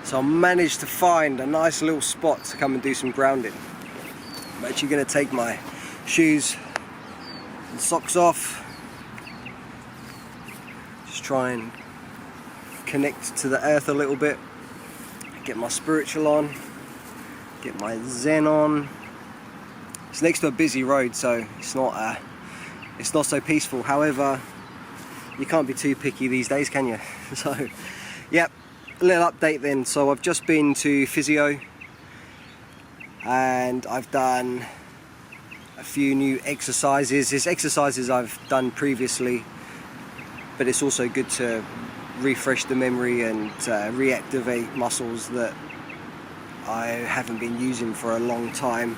So I managed to find a nice little spot to come and do some grounding. I'm actually going to take my shoes and socks off, just try and connect to the earth a little bit, get my spiritual on, get my zen on. It's next to a busy road, so it's not so peaceful. However, you can't be too picky these days, can you? So yep, a little update then. So I've just been to physio and I've done a few new exercises. There's exercises I've done previously, but it's also good to refresh the memory and reactivate muscles that I haven't been using for a long time.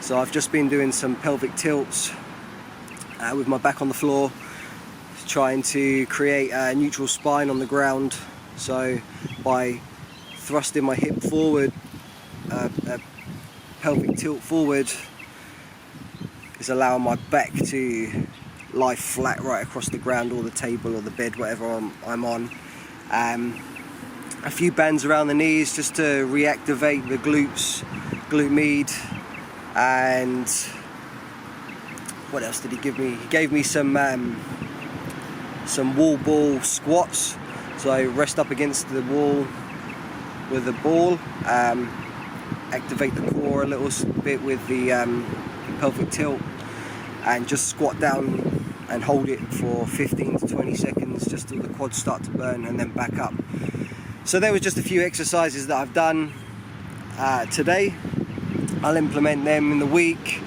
So I've just been doing some pelvic tilts with my back on the floor, trying to create a neutral spine on the ground. So by thrusting my hip forward, a pelvic tilt forward is allowing my back to lie flat right across the ground or the table or the bed, whatever I'm on. A few bands around the knees just to reactivate the glutes, glute med. And what else did he give me? He gave me some wall ball squats. So I rest up against the wall with the ball, activate the core a little bit with the pelvic tilt, and just squat down and hold it for 15 to 20 seconds just till the quads start to burn, and then back up. So there was just a few exercises that I've done today. I'll implement them in the week.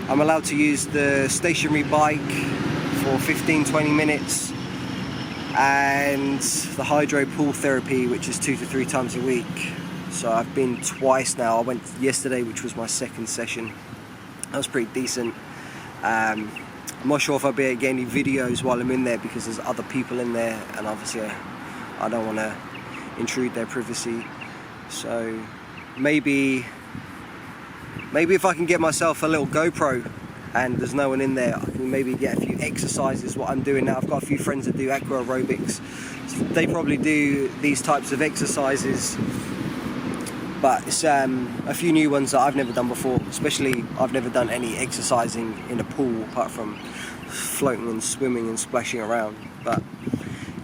I'm allowed to use the stationary bike for 15-20 minutes, and the hydro pool therapy, which is 2 to 3 times a week. So I've been twice now. I went yesterday, which was my second session. That was pretty decent. I'm not sure if I'll be able to get any videos while I'm in there because there's other people in there, and obviously I don't want to intrude their privacy. So maybe if I can get myself a little GoPro and there's no one in there, I can maybe get a few exercises. What I'm doing now, I've got a few friends that do aqua aerobics, so they probably do these types of exercises, but it's a few new ones that I've never done before. Especially I've never done any exercising in a pool apart from floating and swimming and splashing around. But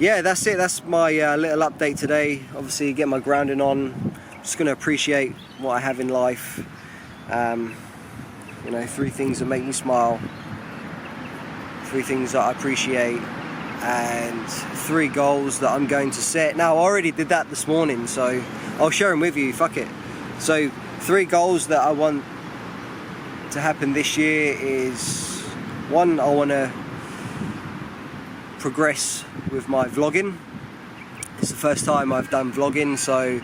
yeah, that's it. That's my little update today. Obviously get my grounding on, just going to appreciate what I have in life. You know, 3 things that make me smile, 3 things that I appreciate, and 3 goals that I'm going to set. Now I already did that this morning, so I'll share them with you, fuck it. So 3 goals that I want to happen this year is, 1, I want to progress with my vlogging. It's the first time I've done vlogging, so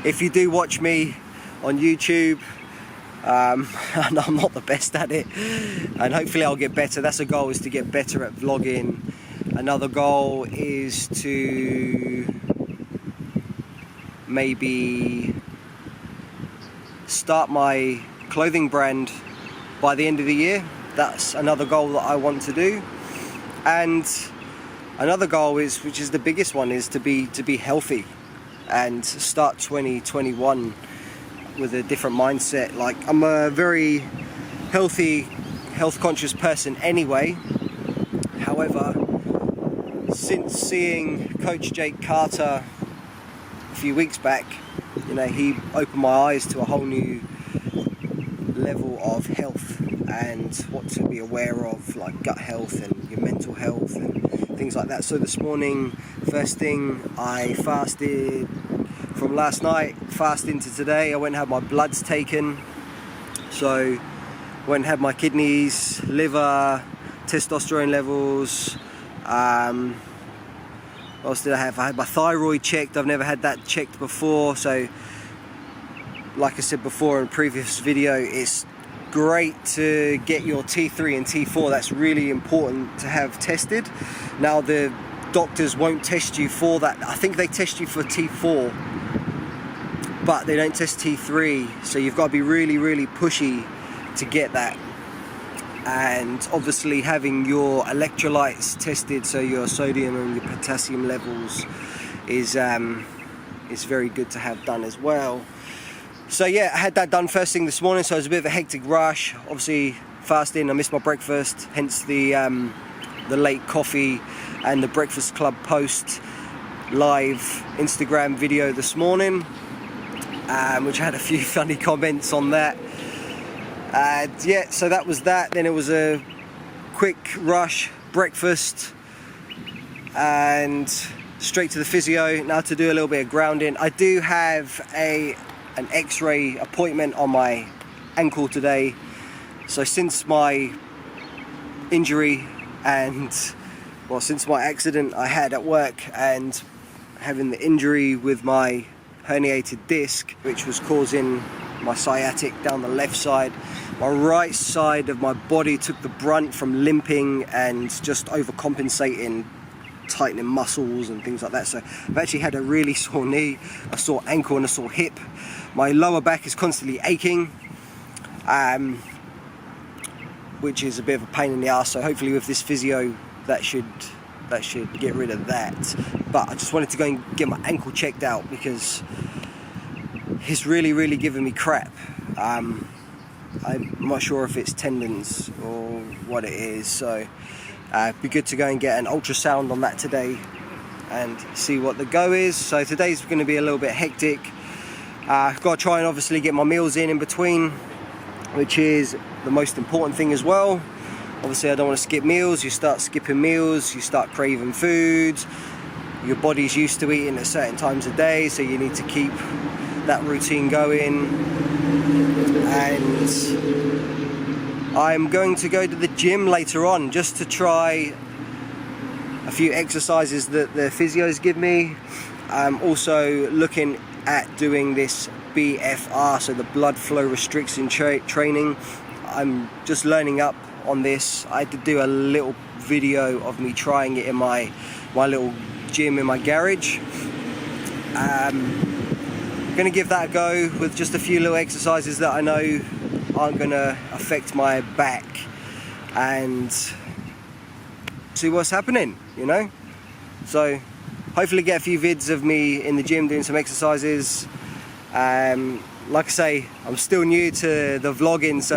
if you do watch me on YouTube, and I'm not the best at it, and hopefully I'll get better. That's a goal, is to get better at vlogging. Another goal is to maybe start my clothing brand by the end of the year. That's another goal that I want to do. And another goal is, which is the biggest one, is to be healthy and start 2021 with a different mindset. Like, I'm a very healthy, health conscious person anyway. However, since seeing Coach Jake Carter a few weeks back, you know, he opened my eyes to a whole new level of health and what to be aware of, like gut health and your mental health and things like that. So this morning, first thing, I fasted from last night, fast into today. I went and had my bloods taken. So went and had my kidneys, liver, testosterone levels. What else did I have? I had my thyroid checked. I've never had that checked before. So like I said before in a previous video, it's great to get your T3 and T4. That's really important to have tested. Now the doctors won't test you for that. I think they test you for T4, but they don't test T3. So you've got to be really, really pushy to get that. And obviously having your electrolytes tested, so your sodium and your potassium levels, is is very good to have done as well. So yeah, I had that done first thing this morning, so it was a bit of a hectic rush. Obviously fasting, I missed my breakfast, hence the late coffee and the Breakfast Club post live Instagram video this morning, which I had a few funny comments on that. Yeah, so that was that. Then it was a quick rush, breakfast, and straight to the physio. Now to do a little bit of grounding. I do have an x-ray appointment on my ankle today. So since my injury and, well, since my accident I had at work and having the injury with my herniated disc, which was causing my sciatic down the left side, my right side of my body took the brunt from limping and just overcompensating, tightening muscles and things like that. So I've actually had a really sore knee, a sore ankle and a sore hip. My lower back is constantly aching, which is a bit of a pain in the ass. So hopefully with this physio that should get rid of that. But I just wanted to go and get my ankle checked out because it's really giving me crap. I'm not sure if it's tendons or what it is, so it'd be good to go and get an ultrasound on that today and see what the go is. So today's going to be a little bit hectic. I've got to try and obviously get my meals in between, which is the most important thing as well. Obviously I don't want to skip meals. You start skipping meals, you start craving foods. Your body's used to eating at certain times of day, so you need to keep that routine going. And I'm going to go to the gym later on just to try a few exercises that the physios give me. I'm also looking at doing this BFR, so the blood flow restriction training. I'm just learning up on this. I had to do a little video of me trying it in my little gym in my garage. I'm going to give that a go with just a few little exercises that I know aren't going to affect my back, and see what's happening, you know. So hopefully get a few vids of me in the gym doing some exercises. Like I say, I'm still new to the vlogging, so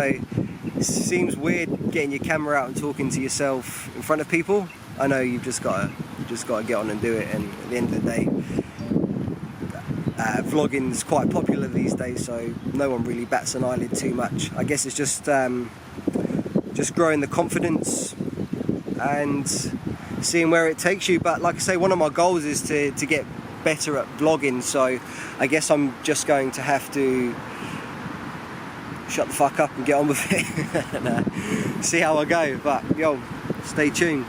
it seems weird getting your camera out and talking to yourself in front of people. I know you've just got to get on and do it, and at the end of the day, vlogging is quite popular these days, so no one really bats an eyelid too much. I guess it's just growing the confidence and seeing where it takes you. But like I say, one of my goals is to get better at vlogging, so I guess I'm just going to have to shut the fuck up and get on with it and see how I go. But yo, stay tuned.